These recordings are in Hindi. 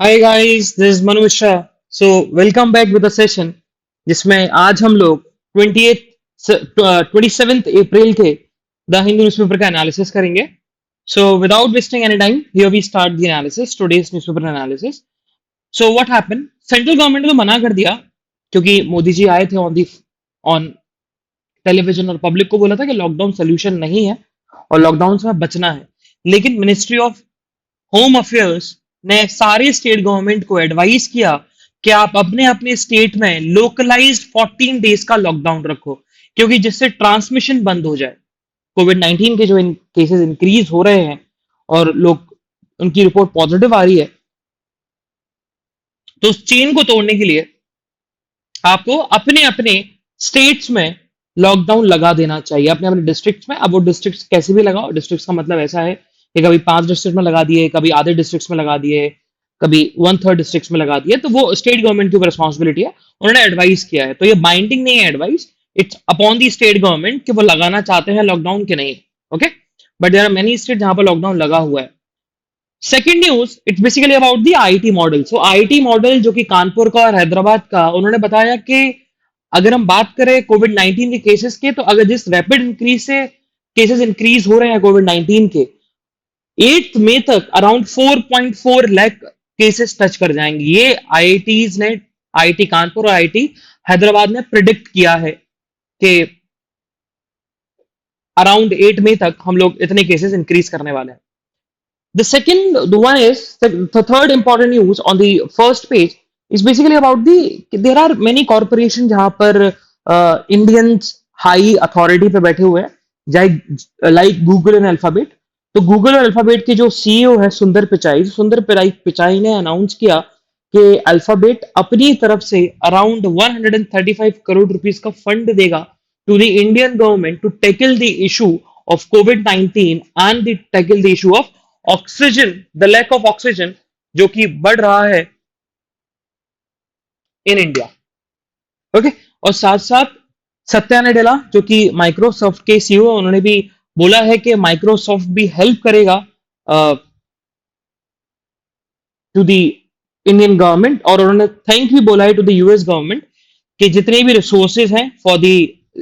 Hi guys, this is Manu Mishra. So welcome back with a session जिसमें आज हम लोग 27th अप्रैल के द हिंदू न्यूज़पेपर का एनालिसिस करेंगे। So without wasting any time here we start the analysis, today's newspaper analysis. So what happened, central government ने तो मना कर दिया क्योंकि मोदी जी आए थे ऑन टेलीविजन और पब्लिक को बोला था कि लॉकडाउन सोल्यूशन नहीं है और लॉकडाउन से बचना है। लेकिन मिनिस्ट्री ऑफ होम अफेयर्स ने सारे स्टेट गवर्नमेंट को एडवाइस किया कि आप अपने अपने स्टेट में लोकलाइज्ड 14 डेज का लॉकडाउन रखो, क्योंकि जिससे ट्रांसमिशन बंद हो जाए। कोविड 19 के जो केसेस इंक्रीज हो रहे हैं और लोग उनकी रिपोर्ट पॉजिटिव आ रही है, तो उस चेन को तोड़ने के लिए आपको अपने अपने स्टेट्स में लॉकडाउन लगा देना चाहिए, अपने अपने डिस्ट्रिक्ट्स में। अब वो डिस्ट्रिक्ट्स कैसे भी लगाओ, डिस्ट्रिक्ट्स का मतलब ऐसा है कि कभी 5 डिस्ट्रिक्ट में लगा दिए, कभी आधे डिस्ट्रिक्ट्स में लगा दिए, कभी 1/3 डिस्ट्रिक्ट्स में लगा दिए, तो वो स्टेट गवर्नमेंट की ऊपर रिस्पॉन्सिबिलिटी है। उन्होंने एडवाइस किया है, तो ये बाइंडिंग नहीं है advice, it's upon the state government कि वो लगाना चाहते हैं लॉकडाउन के नहीं। Okay, but there are many state जहां पर लॉकडाउन लगा हुआ है। Second news, it's basically about the IT model. So IT model जो कि कानपुर का और हैदराबाद का, उन्होंने बताया कि अगर हम बात करें कोविड 19 के केसेस के, तो अगर जिस रैपिड इंक्रीज से केसेस इंक्रीज हो रहे हैं कोविड 19 के, 8 मई तक अराउंड 4.4 लाख केसेस टच कर जाएंगे। ये आईआईटीज ने, आईआईटी कानपुर और आईआईटी हैदराबाद ने प्रिडिक्ट किया है कि अराउंड 8 मई तक हम लोग इतने केसेस इंक्रीज करने वाले हैं। The one is the third important news on the first page is basically about there are many corporations जहां पर इंडियंस हाई अथॉरिटी पे बैठे हुए हैं, लाइक गूगल एंड अल्फाबेट। तो गूगल और अल्फाबेट के जो सीईओ है सुंदर पिचाई ने अनाउंस किया कि अल्फाबेट अपनी तरफ से अराउंड 135 करोड़ रुपीस का फंड देगा to the Indian government to tackle the issue of COVID-19 and the tackle the issue of oxygen, the lack of oxygen जो कि बढ़ रहा है इन इंडिया। ओके, और साथ साथ सत्या नडेला जो कि माइक्रोसॉफ्ट के सीईओ, उन्होंने भी बोला है कि माइक्रोसॉफ्ट भी हेल्प करेगा टू द इंडियन गवर्नमेंट, और उन्होंने थैंक भी बोला है टू द यूएस गवर्नमेंट कि जितने भी रिसोर्सेज हैं for the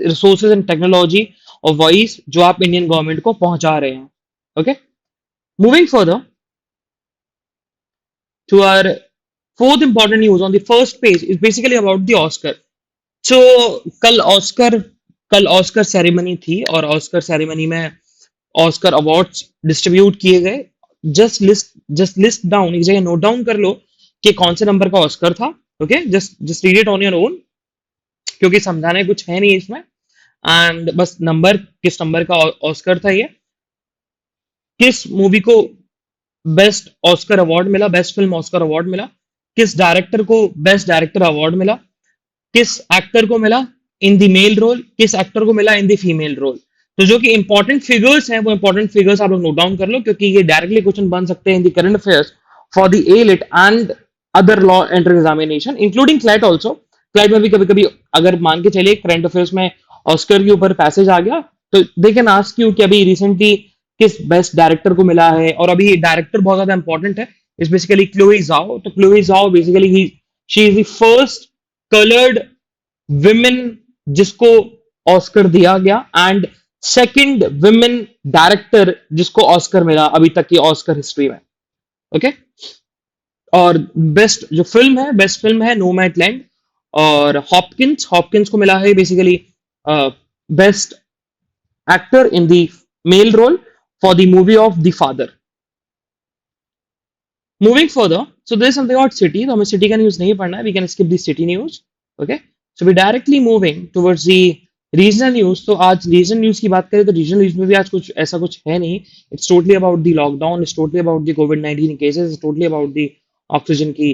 resources and technology और वॉइस जो आप इंडियन गवर्नमेंट को पहुंचा रहे हैं। Okay, moving further to our fourth important news on the first page is basically about the Oscar. So कल ऑस्कर कल ऑस्कर सेरेमनी थी और ऑस्कर सेरेमनी में ऑस्कर अवार्ड्स डिस्ट्रीब्यूट किए गए। जस्ट लिस्ट डाउन, एक जगह नोट डाउन कर लो कि कौन से नंबर का ऑस्कर था। Okay, just read it on your own, क्योंकि समझाने कुछ है नहीं इसमें, एंड बस नंबर, किस नंबर का ऑस्कर था ये, किस मूवी को बेस्ट ऑस्कर अवार्ड मिला, बेस्ट फिल्म ऑस्कर अवार्ड मिला, किस डायरेक्टर को बेस्ट डायरेक्टर अवार्ड मिला, किस एक्टर को मिला इन द मेल रोल, किस एक्टर को मिला इन द फीमेल रोल। तो जो कि इंपॉर्टेंट फिगर्स हैं, वो इंपॉर्टेंट फिगर्स आप लोग नोट डाउन कर लो, क्योंकि ये डायरेक्टली क्वेश्चन बन सकते हैं in the current affairs for the AILET and other law entrance examination including CLAT also. CLAT में भी कभी कभी अगर मान के चलिए करंट अफेयर्स में ऑस्कर के ऊपर पैसेज आ गया, तो दे कैन आस्क यू कि अभी रिसेंटली किस बेस्ट डायरेक्टर को मिला है, और अभी डायरेक्टर बहुत ज्यादा इंपॉर्टेंट है। इस बेसिकली क्लोई जाओ, तो क्लोई जाओ बेसिकली ही she is the first coloured women जिसको ऑस्कर दिया गया, एंड सेकंड विमेन डायरेक्टर जिसको ऑस्कर मिला अभी तक की ऑस्कर हिस्ट्री में। ओके, और बेस्ट फिल्म है नोमैडलैंड, और हॉपकिंस हॉपकिंस को मिला है basically best actor in the male role for the movie of The Father. Moving further, so there is something about city, तो हमें city का news नहीं पढ़ना है, we can skip the city news. Okay, so we directly moving towards the regional news. तो आज regional news की बात करें तो regional news में भी आज कुछ ऐसा कुछ है नहीं। It's totally about the lockdown, it's totally about the COVID-19 cases, it's totally about the oxygen की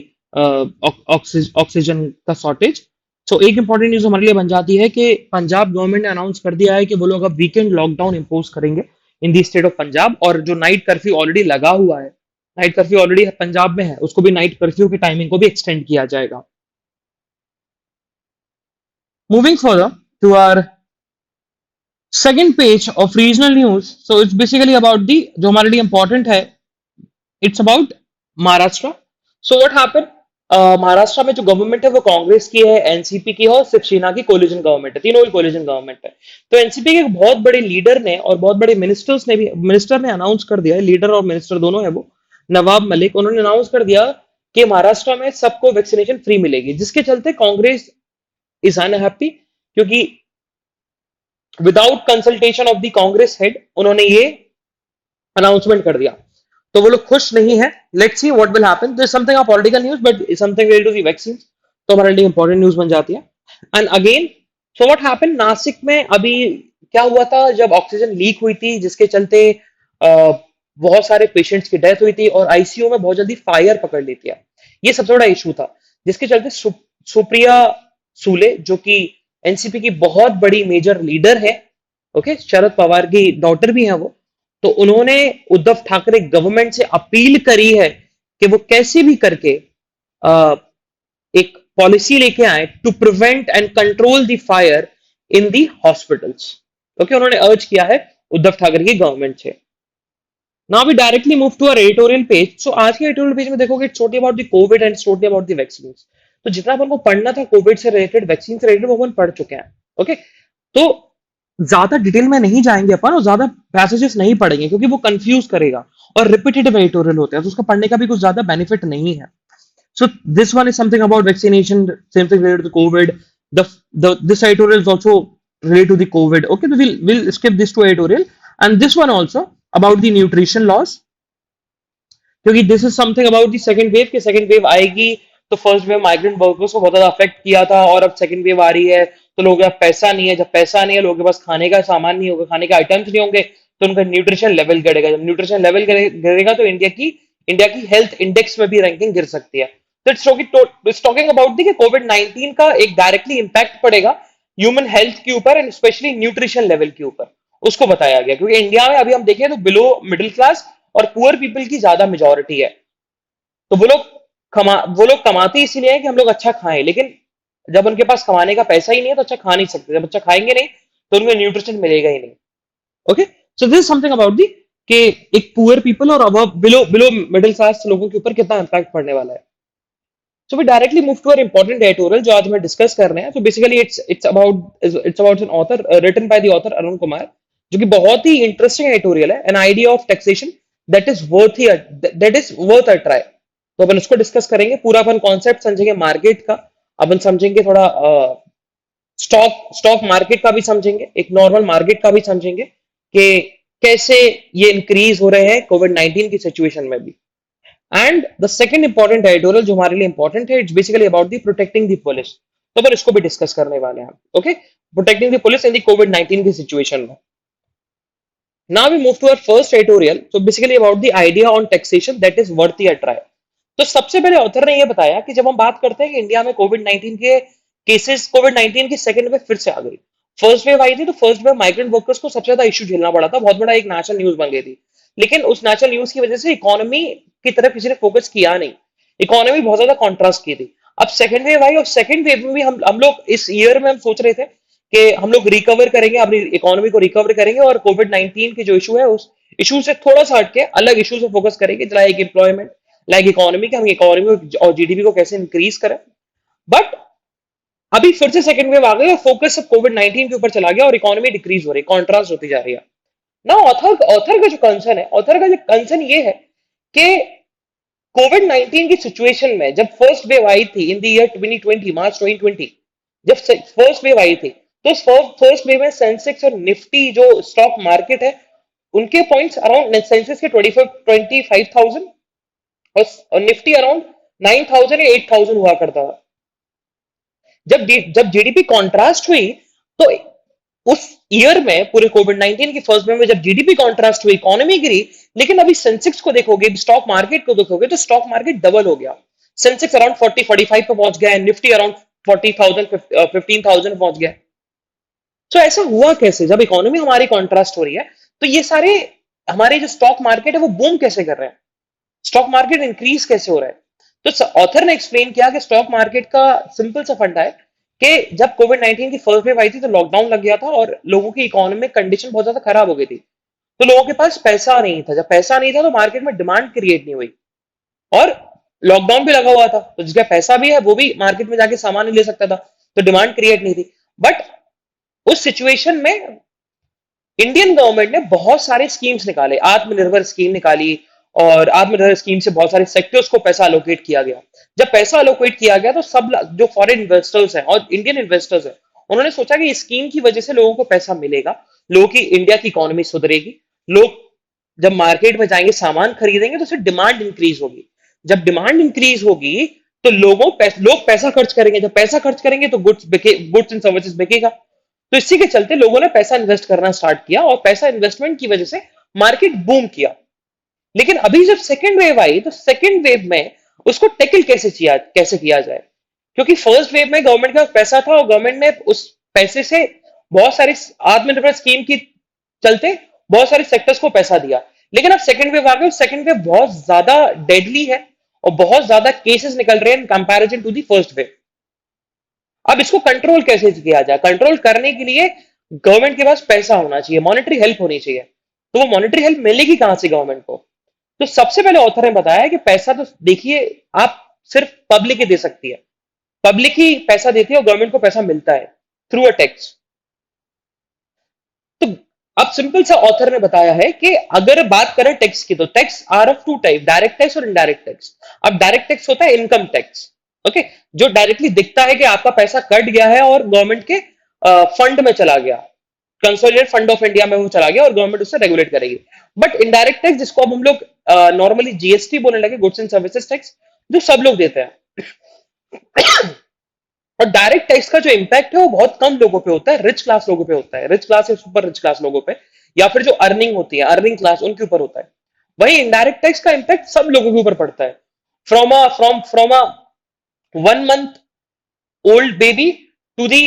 ऑक्सीजन का शॉर्टेज। सो एक इंपॉर्टेंट न्यूज हमारे लिए बन जाती है कि पंजाब गवर्नमेंट ने अनाउंस कर दिया है कि वो लोग अब वीकेंड लॉकडाउन इंपोज करेंगे इन दी स्टेट ऑफ पंजाब, और जो नाइट कर्फ्यू ऑलरेडी लगा हुआ है, नाइट कर्फ्यू ऑलरेडी पंजाब में है, उसको भी नाइट कर्फ्यू की टाइमिंग को भी एक्सटेंड किया जाएगा। Moving further to our second page of regional news, so it's basically about the, जो हमारे लिए इंपॉर्टेंट है, it's about Maharashtra. So what happened, Maharashtra में जो गवर्नमेंट है वो कांग्रेस की है, एनसीपी की है और शिवसेना की कोलिजन गवर्नमेंट है, तीनों की कोलिजन गवर्नमेंट है। तो एनसीपी के एक बहुत बड़े लीडर ने और बहुत बड़े मिनिस्टर ने अनाउंस कर दिया है, लीडर और मिनिस्टर दोनों है वो, नवाब मलिक, उन्होंने अनाउंस कर दिया कि महाराष्ट्र में सबको वैक्सीनेशन फ्री मिलेगी, जिसके चलते कांग्रेस इज अनहैप्पी, क्योंकि without consultation of the Congress head उन्होंने ये अनाउंसमेंट कर दिया। तो वो लोग खुश नहीं है। Let's see what will happen. This something a political news but something related to the vaccine, तो हमारे लिए इंपॉर्टेंट न्यूज बन जाती है। And again, so what happen, Nashik में अभी क्या हुआ था, जब ऑक्सीजन लीक हुई थी जिसके चलते बहुत सारे पेशेंट्स की डेथ हुई थी और आईसीयू में बहुत जल्दी फायर पकड़ ली थी। ये सबसे बड़ा इशू था, जिसके चलते सुप्रिया सूले, जो कि एनसीपी की बहुत बड़ी मेजर लीडर है, ओके, शरद पवार की डॉटर भी है वो, तो उन्होंने उद्धव ठाकरे गवर्नमेंट से अपील करी है कि वो कैसे भी करके अ, एक पॉलिसी लेके आए to prevent and control the fire in the hospitals. Okay, उन्होंने अर्ज किया है उद्धव ठाकरे की गवर्नमेंट से। Now we directly move to our editorial page. So आज के एडिटोरियल पेज में देखोगे it's totally about the covid and totally about the vaccine. तो जितना अपन को पढ़ना था कोविड से रिलेटेड, वैक्सीन से रिलेटेड, वो अपन पढ़ चुके हैं। ओके, तो ज्यादा डिटेल में नहीं जाएंगे अपन और ज्यादा पैसेजेस नहीं पढ़ेंगे क्योंकि वो कंफ्यूज करेगा और रिपीटेटिव एडिटोरियल होते हैं, तो उसका पढ़ने का भी कुछ ज्यादा बेनिफिट नहीं है। So this one is something about vaccination, same thing related to COVID. This editorial is also related to the COVID. Okay, so we'll skip this two editorial and this one also about the nutrition laws, क्योंकि this is something about the second wave, कि सेकंड वेव आएगी तो फर्स्ट वेव माइग्रेंट वर्कर्स को बहुत ज्यादा अफेक्ट किया था और अब सेकंड वेव आ रही है तो लोगों के पास पैसा नहीं है, जब पैसा नहीं है लोगों के पास खाने का सामान नहीं होगा, खाने के आइटम्स नहीं होंगे, तो उनका न्यूट्रिशन लेवल गिरेगा, जब न्यूट्रिशन लेवल गिरेगा तो इंडिया की हेल्थ इंडेक्स में भी रैंकिंग गिर सकती है। तो it's talking about the Covid 19 का एक डायरेक्टली इंपैक्ट पड़ेगा ह्यूमन हेल्थ के ऊपर एंड स्पेशली न्यूट्रिशन लेवल के ऊपर, उसको बताया गया, क्योंकि इंडिया में अभी हम देखें तो बिलो मिडिल क्लास और पुअर पीपल की ज्यादा मेजोरिटी है। तो वो लोग कमाते इसीलिए हैं कि हम लोग अच्छा खाएं, लेकिन जब उनके पास कमाने का पैसा ही नहीं है तो अच्छा खा नहीं सकते, जब अच्छा खाएंगे नहीं तो उनको न्यूट्रिशन मिलेगा ही नहीं। Okay, so this is something about the कि एक पुअर पीपल और अब बिलो बिलो मिडिल क्लास लोगों के ऊपर कितना इंपैक्ट पड़ने वाला है। So we directly move to our important editorial जो आज हम डिस्कस कर रहे हैं। तो basically it's about an author written by the author Arun Kumar, जो कि बहुत ही इंटरेस्टिंग एडिटोरियल है, an idea of taxation that is worth a try. तो अपन उसको डिस्कस करेंगे, पूरा अपन कॉन्सेप्ट समझेंगे मार्केट का, अपन समझेंगे थोड़ा स्टॉक स्टॉक मार्केट का भी समझेंगे, एक नॉर्मल मार्केट का भी समझेंगे कि कैसे ये इंक्रीज हो रहे हैं कोविड 19 की सिचुएशन में भी। And the second important editorial जो हमारे लिए इंपॉर्टेंट है, it's basically about the protecting the police, तो अपन इसको भी डिस्कस करने वाले हैं। Okay, protecting the police in the Covid 19 की सिचुएशन में। Now we move to our first editorial. So basically about the idea on taxation that is worthy a try. तो सबसे पहले ऑथर ने यह बताया कि जब हम बात करते हैं कि इंडिया में कोविड 19 के केसेस, कोविड 19 की सेकंड वेव फिर से आ गई। फर्स्ट वेव आई थी तो फर्स्ट वेव माइग्रेंट वर्कर्स को सबसे ज्यादा इशू झेलना पड़ा था, बहुत बड़ा एक नेशनल न्यूज बन गई थी। लेकिन उस नेशनल न्यूज की वजह से इकोनॉमी की तरफ किसी ने फोकस किया नहीं, इकोनॉमी बहुत ज्यादा कॉन्ट्रास्ट की थी। अब सेकंड वेव आई और सेकंड वेव में भी हम लोग इस ईयर में हम सोच रहे थे कि हम लोग रिकवर करेंगे, अपनी इकोनॉमी को रिकवर करेंगे और कोविड 19 की जो इशू है उस इशू से थोड़ा सा हटके अलग इशू से फोकस करेंगे, लाइक एम्प्लॉयमेंट, लाइक इकोनॉमी के, हम इकोनॉमी और जीडीपी को कैसे इंक्रीज करें। बट अभी फिर से सेकंड वेव आ गई और फोकस सब कोविड 19 के ऊपर चला गया और इकोनॉमी डिक्रीज हो रही, कॉन्ट्रास्ट होती जा रही है ना। ऑथर का जो कंसर्न है, ऑथर का जो कंसर्न ये है कि कोविड 19 की सिचुएशन में जब फर्स्ट वेव आई थी इन द ईयर 2020, मार्च 2020, जब फर्स्ट वेव आई थी तो फर्स्ट वेव में सेंसेक्स और निफ्टी जो स्टॉक मार्केट है उनके पॉइंट्स अराउंड, सेंसेक्स के 25,000 और निफ्टी अराउंड 9,000 या 8,000 हुआ करता था। जब जीडीपी कॉन्ट्रास्ट हुई तो उस ईयर में पूरे कोविड 19 की फर्स्ट वेव में जब जीडीपी कॉन्ट्रास्ट हुई, इकोनॉमी गिरी, लेकिन अभी सेंसेक्स को देखोगे, स्टॉक मार्केट को देखोगे तो स्टॉक मार्केट डबल हो गया। सेंसेक्स अराउंड 40-45 पे पहुंच गया है, निफ्टी अराउंड 40,000 15,000 पहुंच गया। तो ऐसा हुआ कैसे, जब इकोनॉमी हमारी कॉन्ट्रास्ट हो रही है तो ये सारे हमारे जो स्टॉक मार्केट है वो बूम कैसे कर रहे हैं, स्टॉक मार्केट इंक्रीज कैसे हो रहा है। तो ऑथर ने एक्सप्लेन किया कि स्टॉक मार्केट का सिंपल सा फंडा है कि जब कोविड 19 की फर्स्ट वेव आई थी तो लॉकडाउन लग गया था और लोगों की इकोनॉमिक कंडीशन बहुत ज्यादा खराब हो गई थी, तो लोगों के पास पैसा नहीं था, जब पैसा नहीं था तो मार्केट में डिमांड क्रिएट नहीं हुई और लॉकडाउन भी लगा हुआ था, तो जिसका पैसा भी है वो भी मार्केट में जाके सामान नहीं ले सकता था, तो डिमांड क्रिएट नहीं थी। बट उस सिचुएशन में इंडियन गवर्नमेंट ने बहुत सारे स्कीम्स निकाले, आत्मनिर्भर स्कीम निकाली, और आत्मनिर्भर स्कीम से बहुत सारे सेक्टर्स को पैसा अलोकेट किया गया। जब पैसा अलोकेट किया गया तो सब जो फॉरेन इन्वेस्टर्स हैं और इंडियन इन्वेस्टर्स हैं, उन्होंने सोचा कि इस स्कीम की वजह से लोगों को पैसा मिलेगा, लोगों की इंडिया की इकोनॉमी सुधरेगी, लोग जब मार्केट में जाएंगे सामान खरीदेंगे तो उससे डिमांड इंक्रीज होगी, जब डिमांड इंक्रीज होगी तो लोग पैसा खर्च करेंगे, जब पैसा खर्च करेंगे तो गुड्स एंड सर्विसेज बिकेगा। तो इसी के चलते लोगों ने पैसा इन्वेस्ट करना स्टार्ट किया और पैसा इन्वेस्टमेंट की वजह से मार्केट बूम किया। लेकिन अभी जब सेकेंड वेव आई तो सेकेंड वेव में उसको टैकल कैसे किया जाए, क्योंकि फर्स्ट वेव में गवर्नमेंट के पास पैसा था और गवर्नमेंट ने उस पैसे से बहुत सारी आत्मनिर्भर स्कीम की चलते बहुत सारे सेक्टर्स को पैसा दिया। लेकिन अब सेकेंड वेव आ गया, सेकेंड वेव बहुत ज्यादा डेडली है और बहुत ज्यादा केसेस निकल रहे हैं in comparison to the first wave. अब इसको कंट्रोल कैसे किया जाए, कंट्रोल करने के लिए गवर्नमेंट के पास पैसा होना चाहिए, मॉनेटरी हेल्प होनी चाहिए। तो वो मॉनेटरी हेल्प मिलेगी कहां से गवर्नमेंट को? तो सबसे पहले ऑथर ने बताया कि पैसा तो देखिए, आप सिर्फ पब्लिक ही दे सकती है, पब्लिक ही पैसा देती है और गवर्नमेंट को पैसा मिलता है थ्रू अ टैक्स। तो अब सिंपल सा ऑथर ने बताया है कि अगर बात करें टैक्स की, तो tax are of two type, direct tax और इनडायरेक्ट टैक्स। अब डायरेक्ट टैक्स होता है इनकम टैक्स, ओके, जो डायरेक्टली दिखता है कि आपका पैसा कट गया है और गवर्नमेंट के फंड में चला गया, कंसोलिडेटेड फंड ऑफ इंडिया में वो चला गया और गवर्नमेंट उससे रेगुलेट करेगी। बट इनडायरेक्ट टैक्स, जिसको अब हम लोग नॉर्मली जीएसटी बोलने लगे, गुड्स एंड सर्विसेज टैक्स, जो सब लोग देते हैं। और डायरेक्ट टैक्स का जो इम्पैक्ट है वो बहुत कम लोगों पे होता है, रिच क्लास लोगों पे होता है, रिच क्लास या सुपर रिच क्लास लोगों पे, या फिर जो अर्निंग होती है, अर्निंग क्लास, उनके ऊपर होता है। वही इनडायरेक्ट टैक्स का इम्पैक्ट सब लोगों के ऊपर पड़ता है, from a 1 month old baby to the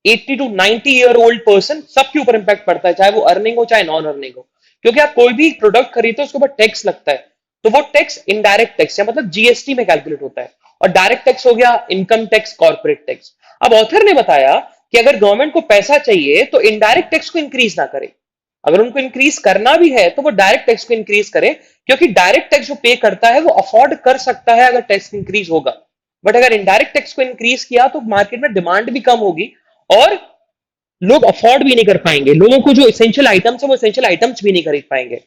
80 to 90 year old person, सबके ऊपर इंपैक्ट पड़ता है, चाहे वो अर्निंग हो चाहे नॉन अर्निंग हो। क्योंकि आप कोई भी प्रोडक्ट खरीदते हो उसके ऊपर टैक्स लगता है, तो वो टैक्स इनडायरेक्ट टैक्स या मतलब जीएसटी में कैलकुलेट होता है। और डायरेक्ट टैक्स हो गया इनकम टैक्स, कॉर्पोरेट टैक्स। अब ऑथर ने बताया कि अगर गवर्नमेंट को पैसा चाहिए तो इनडायरेक्ट टैक्स को इंक्रीज ना करे, अगर उनको इंक्रीज करना भी है तो वो डायरेक्ट टैक्स को इंक्रीज करे, क्योंकि डायरेक्ट टैक्स जो पे करता है वो अफोर्ड कर सकता है अगर टैक्स इंक्रीज होगा। बट अगर इनडायरेक्ट टैक्स को इंक्रीज किया तो मार्केट में डिमांड भी कम होगी और लोग अफोर्ड भी नहीं कर पाएंगे, लोगों को जो इसेंशियल आइटम्स है वो इसेंशियल आइटम्स भी नहीं खरीद पाएंगे।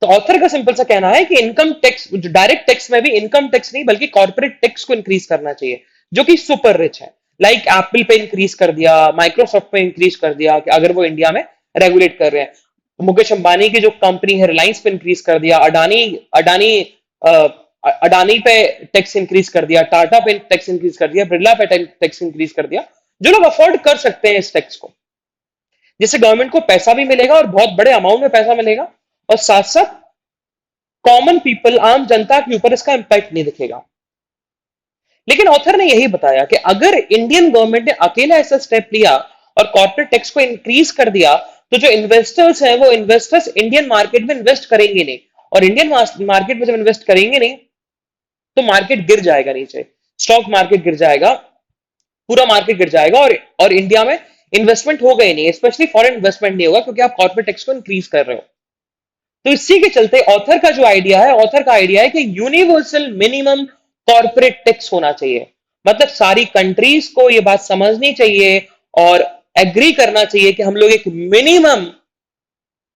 तो ऑथर का सिंपल सा कहना है कि इनकम टैक्स, डायरेक्ट टैक्स में भी इनकम टैक्स नहीं बल्कि कॉर्पोरेट टैक्स को इंक्रीज करना चाहिए, जो कि सुपर रिच है। लाइक एप्पल पे इंक्रीज कर दिया, माइक्रोसॉफ्ट पे इंक्रीज कर दिया कि अगर वो इंडिया में रेगुलेट कर रहे हैं। मुकेश अंबानी की जो कंपनी है रिलायंस पे इंक्रीज कर दिया, अडानी अडानी अ, अडानी पे टैक्स इंक्रीज कर दिया, टाटा पे टैक्स इंक्रीज कर दिया, बिरला पे टैक्स इंक्रीज कर दिया, जो लोग अफोर्ड कर सकते हैं इस टैक्स को, जिससे गवर्नमेंट को पैसा भी मिलेगा और बहुत बड़े अमाउंट में पैसा मिलेगा, और साथ साथ कॉमन पीपल, आम जनता के ऊपर इसका इंपैक्ट नहीं दिखेगा। लेकिन ऑथर ने यही बताया कि अगर इंडियन गवर्नमेंट ने अकेला ऐसा स्टेप लिया और कॉर्पोरेट टैक्स को इंक्रीज कर दिया, तो जो इन्वेस्टर्स हैं वो इन्वेस्टर्स इंडियन मार्केट में इन्वेस्ट करेंगे नहीं, और इंडियन मार्केट में जब इन्वेस्ट करेंगे नहीं तो मार्केट गिर जाएगा नीचे, स्टॉक मार्केट गिर जाएगा, पूरा मार्केट गिर जाएगा, और इंडिया में इन्वेस्टमेंट होगा ही नहीं, स्पेशली फॉरेन इन्वेस्टमेंट नहीं होगा, क्योंकि आप कॉर्पोरेट टैक्स को इंक्रीज कर रहे हो। तो इसी के चलते ऑथर का जो आइडिया है, ऑथर का आइडिया है कि यूनिवर्सल मिनिमम कॉर्पोरेट टैक्स होना चाहिए। मतलब सारी कंट्रीज को यह बात समझनी चाहिए और एग्री करना चाहिए कि हम लोग एक मिनिमम,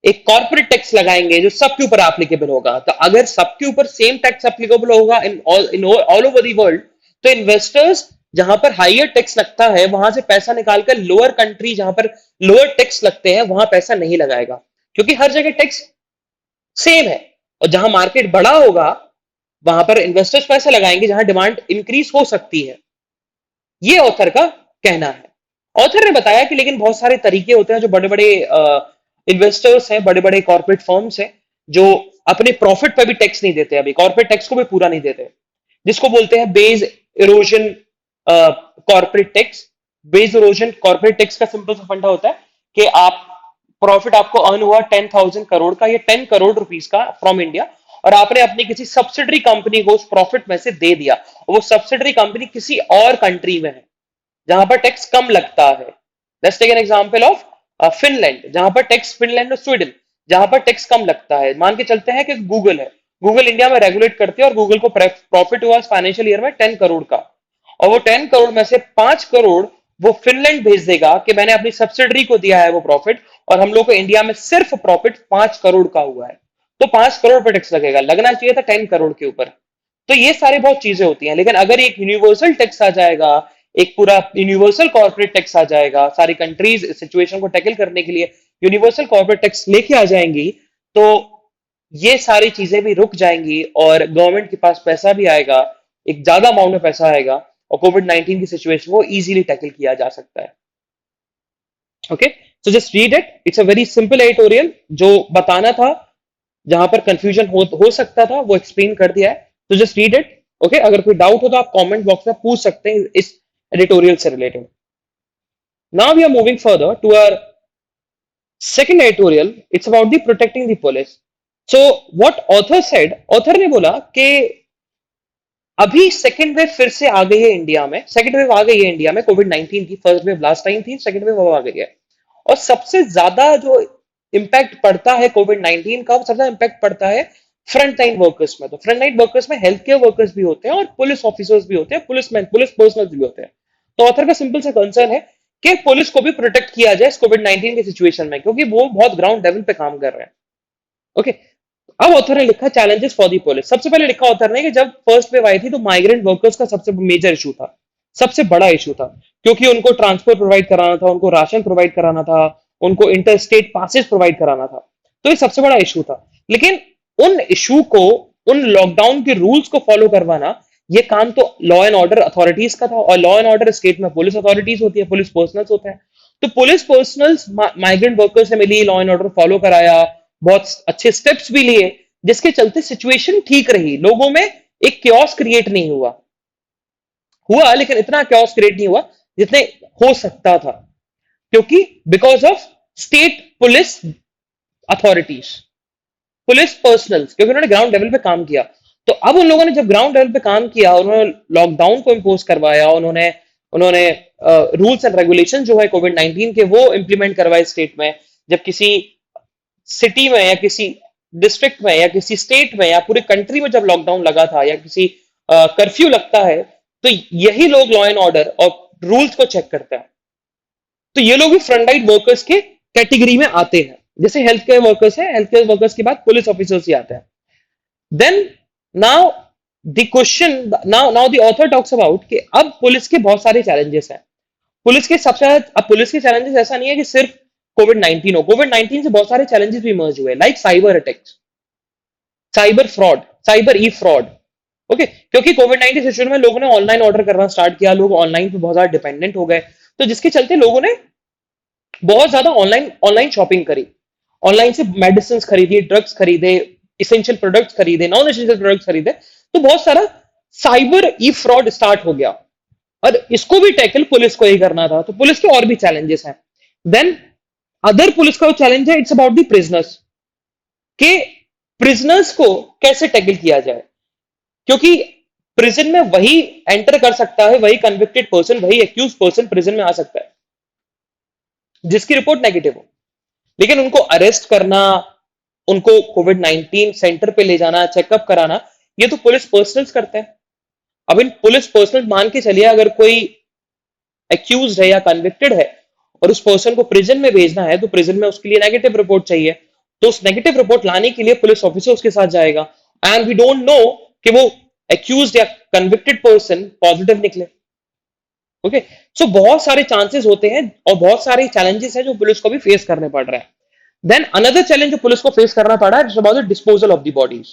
एक कॉर्पोरेट टैक्स लगाएंगे जो सबके ऊपर एप्लीकेबल होगा। तो अगर सबके ऊपर सेम टैक्स एप्लीकेबल होगा in all over the world, तो इन्वेस्टर्स जहां पर हाइयर टैक्स लगता है वहां से पैसा निकालकर लोअर कंट्री जहां पर लोअर टैक्स लगते हैं वहां पैसा नहीं लगाएगा, क्योंकि हर जगह टैक्स सेम है। और जहां मार्केट बड़ा होगा वहां पर इन्वेस्टर्स पैसा लगाएंगे जहां डिमांड इंक्रीज हो सकती है। ये ऑथर का कहना है। ऑथर ने बताया कि लेकिन बहुत सारे तरीके होते हैं, जो बड़े बड़े इन्वेस्टर्स हैं, बड़े बड़े कॉर्पोरेट फर्म्स हैं, जो अपने प्रॉफिट पर भी टैक्स नहीं देते, अभी कॉर्पोरेट टैक्स को भी पूरा नहीं देते, जिसको बोलते हैं base erosion corporate tax. Base erosion corporate tax का सिंपल सा फंडा होता है कि आप प्रॉफिट आपको अर्न हुआ 10,000 करोड़ का या 10 करोड़ रुपीज का फ्रॉम इंडिया, और आपने अपनी किसी सब्सिडरी कंपनी को उस प्रॉफिट में से दे दिया, और वो सब्सिडरी कंपनी किसी और कंट्री में है जहां पर टैक्स कम लगता है। Let's take an example of Finland, जहां पर टैक्स, फिनलैंड और स्वीडन, जहां पर टैक्स कम लगता है। मान के चलते हैं कि गूगल है, गूगल इंडिया में रेगुलेट करती है और गूगल को प्रॉफिट हुआ फाइनेंशियल ईयर में 10 करोड़ का, और वो 10 करोड़ में से 5 करोड़ वो फिनलैंड भेज देगा कि मैंने अपनी सब्सिडरी को दिया है वो प्रॉफिट, और हम लोग को इंडिया में सिर्फ प्रॉफिट 5 करोड़ का हुआ है, तो 5 करोड़ पर टैक्स लगेगा, लगना चाहिए था 10 करोड़ के यूपर। तो ये सारी बहुत चीजें होती हैं, लेकिन अगर एक यूनिवर्सल टैक्स आ जाएगा, एक पूरा यूनिवर्सल कॉर्पोरेट टैक्स आ जाएगा, सारी कंट्रीज इस सिचुएशन को टैकल करने के लिए यूनिवर्सल कॉर्पोरेट टैक्स लेके आ जाएंगी, तो ये सारी चीजें भी रुक जाएंगी और गवर्नमेंट के पास पैसा भी आएगा, एक ज्यादा अमाउंट में पैसा आएगा, और कोविड 19 की सिचुएशन को इजीली टैकल किया जा सकता है। Okay, so just read it, it's a very simple editorial, जो बताना था, जहां पर कंफ्यूजन हो सकता था वो एक्सप्लेन कर दिया है, तो जस्ट रीड इट। ओके, अगर कोई डाउट हो तो आप कमेंट बॉक्स में पूछ सकते हैं इस एडिटोरियल से related. Now we are moving further to our second editorial. It's about the protecting the police. So what author said, author ने बोला कि अभी सेकेंड वेव फिर से आ गई है इंडिया में, सेकेंड वेव आ गई है इंडिया में कोविड 19 की, फर्स्ट वेव लास्ट टाइम थी, सेकेंड वेव अब आ गई है, और सबसे ज्यादा जो इम्पैक्ट पड़ता है कोविड 19 का, वो सबसे ज्यादा इम्पैक्ट पड़ता है फ्रंट लाइन वर्कर्स में। तो फ्रंट लाइन वर्कर्स में हेल्थ केयर वर्कर्स भी होते हैं और पुलिस ऑफिसर्स भी होते हैं, पुलिसमैन, पुलिस पर्सनल भी होते हैं। तो ऑथर का सिंपल सा कंसर्न है कि पुलिस को भी प्रोटेक्ट किया जाए इस कोविड 19 की सिचुएशन में, क्योंकि वो बहुत ग्राउंड लेवल पे काम कर रहे हैं। ओके, अब ऑथर ने लिखा चैलेंजेस फॉर दी पुलिस। सबसे पहले लिखा ऑथर ने कि जब फर्स्ट वेव आई थी तो माइग्रेंट वर्कर्स का सबसे मेजर इशू था, सबसे बड़ा इशू था, क्योंकि उनको ट्रांसपोर्ट प्रोवाइड कराना था, उनको राशन प्रोवाइड कराना था, उनको इंटर स्टेट पासेस प्रोवाइड कराना था, तो ये सबसे बड़ा इशू था। लेकिन उन इशू को, उन लॉकडाउन के रूल्स को फॉलो करवाना, ये काम तो लॉ एंड ऑर्डर अथॉरिटीज का था, और लॉ एंड ऑर्डर स्टेट में पुलिस अथॉरिटीज होती है, पुलिस पर्सनल्स होते हैं। तो पुलिस पर्सनल्स माइग्रेंट वर्कर्स से मिली, लॉ एंड ऑर्डर फॉलो कराया, बहुत अच्छे स्टेप्स भी लिए, जिसके चलते सिचुएशन ठीक रही, लोगों में एक क्योस क्रिएट नहीं हुआ, हुआ लेकिन इतना क्योस क्रिएट नहीं हुआ जितने हो सकता था, क्योंकि because of state police authorities, police personnels, क्योंकि उन्होंने ग्राउंड लेवल पे काम किया। तो अब उन लोगों ने जब ग्राउंड लेवल पे काम किया, उन्होंने लॉकडाउन को इम्पोज करवाया, उन्होंने उन्होंने रूल्स एंड रेगुलेशन जो है कोविड 19 के वो इंप्लीमेंट करवाए स्टेट में। जब किसी सिटी में या किसी डिस्ट्रिक्ट में या किसी स्टेट में या पूरे कंट्री में जब लॉकडाउन लगा था या किसी कर्फ्यू लगता है, तो यही लोग लॉ एंड ऑर्डर और रूल्स को चेक करते हैं। तो ये लोग भी फ्रंट लाइन वर्कर्स के कैटेगरी में आते हैं, जैसे हेल्थ केयर वर्कर्स है, हेल्थ केयर वर्कर्स के बाद पुलिस ऑफिसर्स ही आते हैं। Then now the question, now the author talks about कि अब पुलिस के बहुत सारे चैलेंजेस हैं। पुलिस के सबसे ज्यादा, अब पुलिस के चैलेंजेस ऐसा नहीं है कि सिर्फ कोविड 19 हो, कोविड 19 से बहुत सारे चैलेंजेस भी इमर्ज हुए, like cyber attacks, cyber fraud, cyber e fraud. Okay, क्योंकि कोविड 19 सिचुएशन में लोगों ने ऑनलाइन ऑर्डर करना स्टार्ट किया, लोग ऑनलाइन पे बहुत ज्यादा डिपेंडेंट हो गए, तो जिसके चलते लोगों ने बहुत ज्यादा ऑनलाइन ऑनलाइन शॉपिंग करी, ऑनलाइन से मेडिसिन खरीदी, ड्रग्स खरीदे, इसेंशियल प्रोडक्ट्स खरीदे, नॉन एसेंशियल प्रोडक्ट्स खरीदे, तो बहुत सारा साइबर ई फ्रॉड स्टार्ट हो गया, और इसको भी टैकल पुलिस को ही करना था, तो पुलिस के और भी चैलेंजेस हैं। देन अदर पुलिस का चैलेंज है, इट्स अबाउट द प्रिजनर्स, के प्रिजनर्स को कैसे टैकल किया जाए, क्योंकि प्रिजन में वही एंटर कर सकता है, वही कन्विक्टेड पर्सन, वही एक्यूज पर्सन प्रिजन में आ सकता है जिसकी रिपोर्ट नेगेटिव हो, लेकिन उनको अरेस्ट करना, उनको कोविड 19 सेंटर पे ले जाना, चेकअप कराना, ये तो पुलिस पर्सनल्स करते हैं। अब इन पुलिस पर्सनल मान के चलिए अगर कोई एक्यूज है या कन्विक्टेड है और उस पर्सन को प्रिजन में भेजना है, तो प्रिजन में उसके लिए नेगेटिव रिपोर्ट चाहिए, तो उस नेगेटिव रिपोर्ट लाने के लिए पुलिस ऑफिसर उसके साथ जाएगा, एंड वी डोंट नो कि वो एक्यूज या कन्विक्टेड पर्सन पॉजिटिव निकले। ओके, सो बहुत सारे चांसेस होते हैं और बहुत सारे चैलेंजेस हैं जो पुलिस को भी फेस करने पड़ रहे हैं। देन अनदर चैलेंज जो पुलिस को फेस करना पड़ा है, about the disposal of the bodies,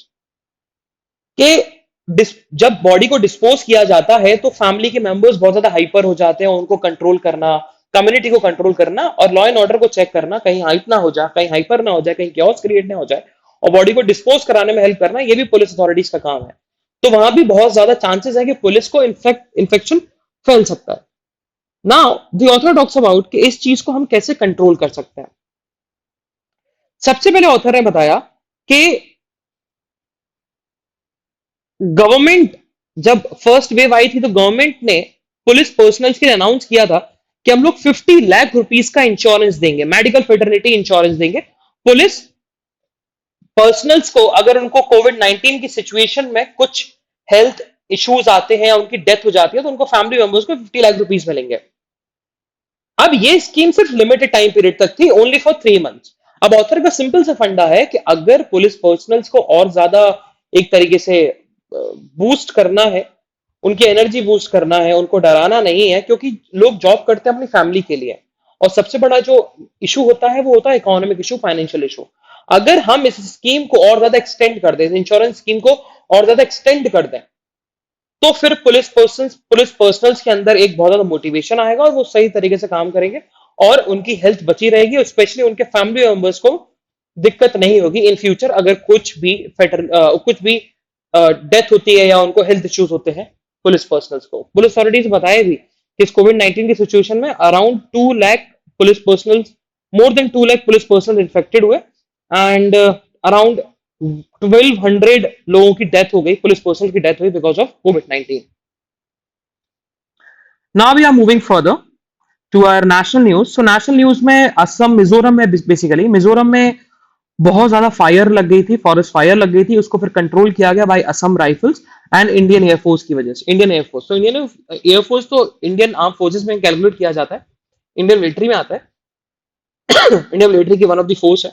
कि जब बॉडी को डिस्पोज किया जाता है तो फैमिली के मेंबर्स बहुत ज्यादा हाइपर हो जाते हैं, उनको कंट्रोल करना, कम्युनिटी को कंट्रोल करना और लॉ एंड ऑर्डर को चेक करना, कहीं हाइप ना हो जाए, कहीं हाइपर ना हो जाए, कहीं क्योस क्रिएट ना हो जाए, और बॉडी को डिस्पोज कराने में हेल्प करना, ये भी पुलिस अथॉरिटीज का काम है। तो वहां भी बहुत ज्यादा चांसेस है कि पुलिस को इन्फेक्शन फैल सकता है। Now the author talks about कि इस चीज को हम कैसे कंट्रोल कर सकते हैं। सबसे पहले ऑथर ने बताया कि गवर्नमेंट, जब फर्स्ट वेव आई थी तो गवर्नमेंट ने पुलिस पर्सनल्स के लिए अनाउंस किया था कि हम लोग 50 लाख रुपीस का इंश्योरेंस देंगे, मेडिकल फेटर्निटी इंश्योरेंस देंगे पुलिस पर्सनल्स को अगर उनको कोविड 19 की सिचुएशन में कुछ हेल्थ इश्यूज आते हैं या उनकी डेथ हो जाती है तो उनको फैमिली मेंबर्स को 50 लाख रुपीज मिलेंगे। अब ये स्कीम सिर्फ लिमिटेड टाइम पीरियड तक थी, ओनली फॉर 3 मंथ्स। अब ऑथर का सिंपल सा फंडा है कि अगर पुलिस पर्सनल्स को और ज्यादा एक तरीके से बूस्ट करना है, उनकी एनर्जी बूस्ट करना है, उनको डराना नहीं है, क्योंकि लोग जॉब करते हैं अपनी फैमिली के लिए। और सबसे बड़ा जो इशू होता है वो होता है इकोनॉमिक इशू, फाइनेंशियल इशू। अगर हम इस स्कीम को और ज्यादा एक्सटेंड कर दें, इंश्योरेंस स्कीम को और ज्यादा एक्सटेंड कर दें, तो फिर पुलिस पर्सनल्स के अंदर एक बहुत ज्यादा मोटिवेशन आएगा और वो सही तरीके से काम करेंगे और उनकी हेल्थ बची रहेगी और स्पेशली उनके फैमिली मेंबर्स को दिक्कत नहीं होगी इन फ्यूचर अगर कुछ भी डेथ होती है या उनको हेल्थ इश्यूज होते हैं। पुलिस पर्सनल्स को पुलिस अथॉरिटीज बताए भी कि इस कोविड 19 की सिचुएशन में around 2 lakh police personnels, more than 2 lakh police personnel infected हुए एंड अराउंड 1200 लोगों की डेथ हो गई, पुलिस पर्सनल की डेथ हुई because of COVID 19। Now we are moving further to our national news. So national news में असम मिजोरम में, बेसिकली मिजोरम में बहुत ज्यादा फायर लग गई थी, फॉरेस्ट फायर लग गई थी, उसको फिर कंट्रोल किया गया by Assam rifles and Indian air force की वजह से। इंडियन एयरफोर्स, तो इंडियन एयरफोर्स तो इंडियन आर्म फोर्सेस में कैलकुलेट किया जाता है, इंडियन मिलिट्री में आता है, इंडियन मिलिट्री की वन ऑफ द फोर्स है।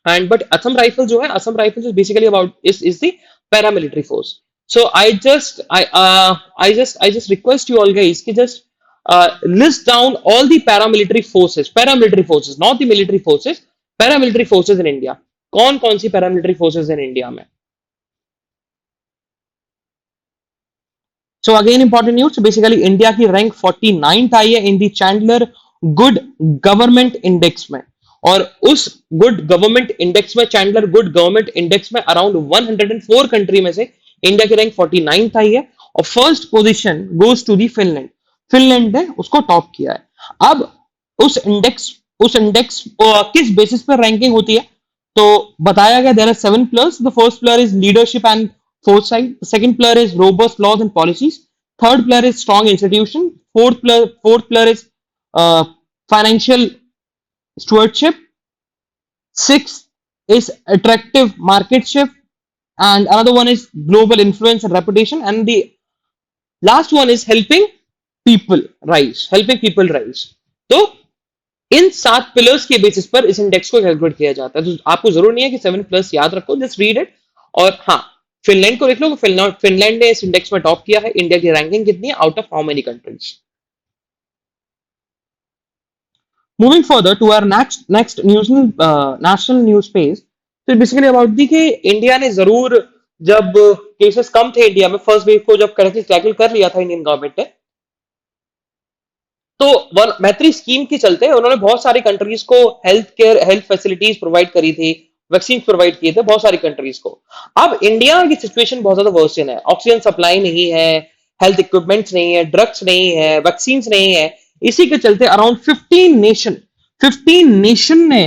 एंड बट असम राइफल जो है, Assam rifles is basically about is the paramilitary force. So I just request you all guys कि just list down all the paramilitary forces, not the military forces, paramilitary forces in India। कौन कौन सी paramilitary forces in India में? So again important news, so basically India की रैंक 49th आई है in the Chandler good government index में। और उस गुड गवर्नमेंट इंडेक्स में, चैंडलर गुड गवर्नमेंट इंडेक्स में अराउंड 104 कंट्री में से इंडिया की रैंक 49th आई है और first position goes to the Finland. Finland ने उसको टॉप किया है। अब उस इंडेक्स उस इंडेक्स किस बेसिस पर रैंकिंग होती है? तो बताया गया there are 7 pillars। The first pillar is leadership and foresight, the second pillar is robust laws and policies, third pillar is strong institution, fourth pillar is financial stewardship, sixth is attractive market shift, and another one is global influence and reputation, and the last one is helping people rise। तो इन 7 पिलर्स के बेसिस पर इस इंडेक्स को कैलकुलेट किया जाता है। तो आपको जरूर नहीं है कि 7 प्लस याद रखो, जस्ट रीड इट। और हाँ, फिनलैंड को लिख लो, फिनलैंड ने इस इंडेक्स में टॉप किया है। इंडिया की रैंकिंग कितनी है? Out of how many countries? Moving further to our next news, national news page. तो बेसिकली अबाउट दी कि इंडिया ने जरूर, जब केसेस कम थे इंडिया में, फर्स्ट वेव को जब करेक्टली टैकल कर लिया था इंडियन गवर्नमेंट ने, तो वन मैत्री स्कीम के चलते उन्होंने बहुत सारी कंट्रीज को हेल्थ फैसिलिटीज प्रोवाइड करी थी, वैक्सीन प्रोवाइड किए थे बहुत सारी कंट्रीज को। अब इंडिया की सिचुएशन बहुत ज्यादा वर्सन है, ऑक्सीजन सप्लाई नहीं है, हेल्थ इक्विपमेंट्स नहीं है, ड्रग्स नहीं है, वैक्सीन नहीं है। इसी के चलते अराउंड 15 नेशन ने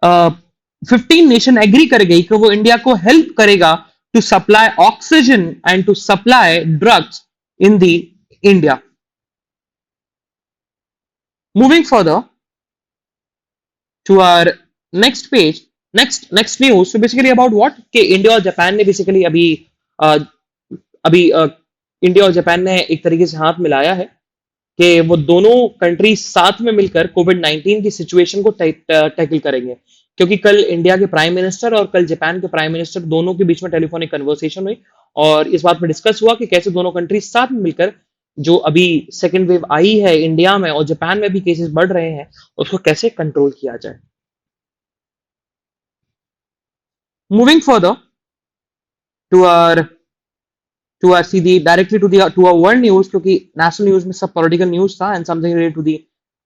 15 नेशन एग्री कर गई कि वो इंडिया को हेल्प करेगा to supply oxygen and to supply drugs in the India. Moving further to our next page, next news। So basically about what कि इंडिया और जापान ने बेसिकली अ, अभी इंडिया और जापान ने एक तरीके से हाथ मिलाया है कि वो दोनों कंट्री साथ में मिलकर कोविड 19 की सिचुएशन को टैकल करेंगे। क्योंकि कल इंडिया के प्राइम मिनिस्टर और कल जापान के प्राइम मिनिस्टर दोनों के बीच में टेलीफोनिक कन्वर्सेशन हुई और इस बात पर डिस्कस हुआ कि कैसे दोनों कंट्री साथ में मिलकर जो अभी सेकेंड वेव आई है इंडिया में और जापान में भी केसेस बढ़ रहे हैं, उसको कैसे कंट्रोल किया जाए। मूविंग फर्दर टू आवर सीधी directly to our world news, क्योंकि नेशनल न्यूज में सब पॉलिटिकल न्यूज था and something related to the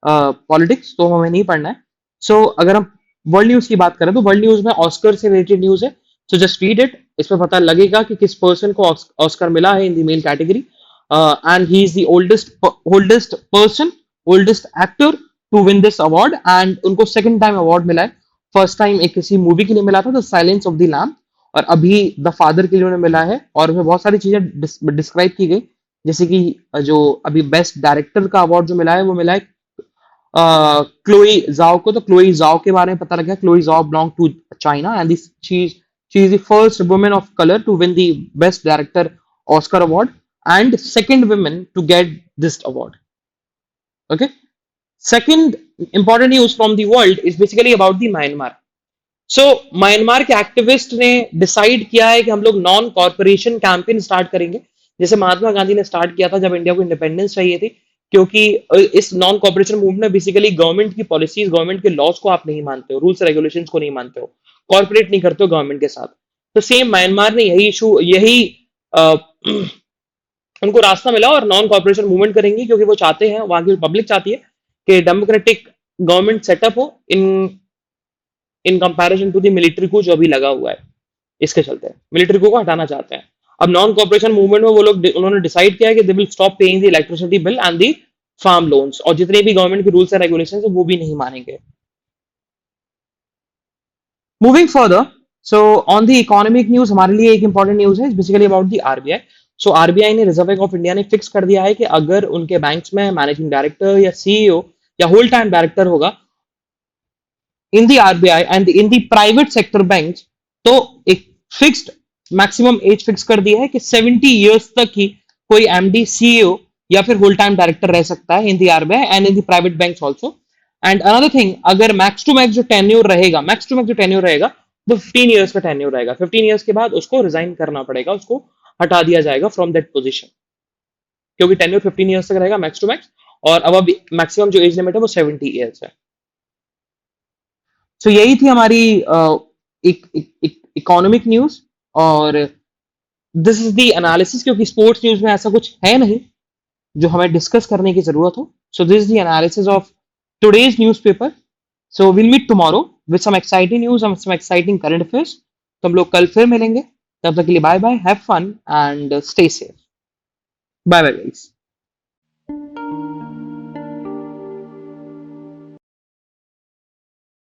politics, तो हमें नहीं पढ़ना है। सो अगर हम वर्ल्ड न्यूज की बात करें तो वर्ल्ड न्यूज में ऑस्कर से रिलेटेड न्यूज है। सो जस्ट रीड इट, इसमें पता लगेगा कि किस पर्सन को ऑस्कर मिला है in the male category. And he is the oldest person, oldest actor to win this award and उनको सेकंड टाइम अवार्ड मिला है। फर्स्ट टाइम एक किसी मूवी के लिए मिला था, the silence of the lamb, और अभी द फादर के लिए उन्हें मिला है। और उसमें बहुत सारी चीजें डिस्क्राइब की गई, जैसे कि जो अभी बेस्ट डायरेक्टर का अवार्ड जो मिला है वो मिला है क्लोई जाओ को, तो क्लोई जाओ के बारे में पता लगा। Chloe Zhao belong to China and this she is the first women of colour to win the best director Oscar award and second women to get this award. Okay, second important news from the world is basically about the Myanmar. So Myanmar के एक्टिविस्ट ने डिसाइड किया है कि हम लोग नॉन कॉर्पोरेशन कैंपेन स्टार्ट करेंगे, जैसे महात्मा गांधी ने स्टार्ट किया था जब इंडिया को इंडिपेंडेंस चाहिए थी। क्योंकि इस नॉन कॉर्पोरेशन मूवमेंट में बेसिकली गवर्नमेंट की पॉलिसीज, गवर्नमेंट के लॉज को आप नहीं मानते हो, रूल्स रेगुलेशंस को नहीं मानते हो, कॉर्पोरेट नहीं करते हो गवर्नमेंट के साथ। तो सेम म्यांमार ने यही इशू, यही अ, उनको रास्ता मिला और नॉन कॉर्पोरेशन मूवमेंट करेंगी, क्योंकि वो चाहते हैं, वहां की पब्लिक चाहती है कि डेमोक्रेटिक गवर्नमेंट सेटअप हो in in comparison to the military को जो अभी लगा हुआ है। इसके चलते मिलिट्री को हटाना चाहते हैं। अब नॉन कॉर्पोरेशन मूवमेंट में वो लोग, उन्होंने डिसाइड किया है कि they will stop paying the electricity bill and the farm loans, और जितने भी गवर्नमेंट के रूल्स एंड रेगुलेशन है वो भी नहीं मानेंगे। Moving further, so on the economic news हमारे लिए एक इंपॉर्टेंट न्यूज है basically about the RBI. So RBI ने, रिजर्व बैंक ऑफ इंडिया ने फिक्स कर दिया है कि अगर उनके बैंक्स में मैनेजिंग डायरेक्टर या सीईओ या होल टाइम डायरेक्टर होगा in the RBI and in the private sector bank, तो एक फिक्स्ड मैक्सिमम एज फिक्स कर दिया है कि 70 ईयर्स तक ही कोई एमडी, सीईओ या फिर होल टाइम डायरेक्टर रह सकता है in the RBI and in the private bank also. And another thing, अगर मैक्स टू मैक्स जो टेन्योर रहेगा, मैक्स टू मैक्स जो टेन्योर रहेगा वो 15 ईयर्स का टेन्योर रहेगा। 15 ईयर्स के बाद उसको रिजाइन करना पड़ेगा, उसको हटा दिया जाएगा फ्रॉम दैट पोजिशन, क्योंकि टेन्योर 15 ईयर्स तक रहेगा मैक्स टू मैक्स, और अब मैक्सिमम जो एज लिमिट है वो 70 ईयर्स है। सो यही थी हमारी इकोनॉमिक न्यूज, और दिस इज द एनालिसिस, क्योंकि स्पोर्ट्स न्यूज में ऐसा कुछ है नहीं जो हमें डिस्कस करने की जरूरत हो। So this is the analysis of today's newspaper. So will meet tomorrow with some exciting news and some exciting current affairs. तो हम लोग कल फिर मिलेंगे, तब तक के लिए bye bye, have fun and stay safe. Bye bye guys.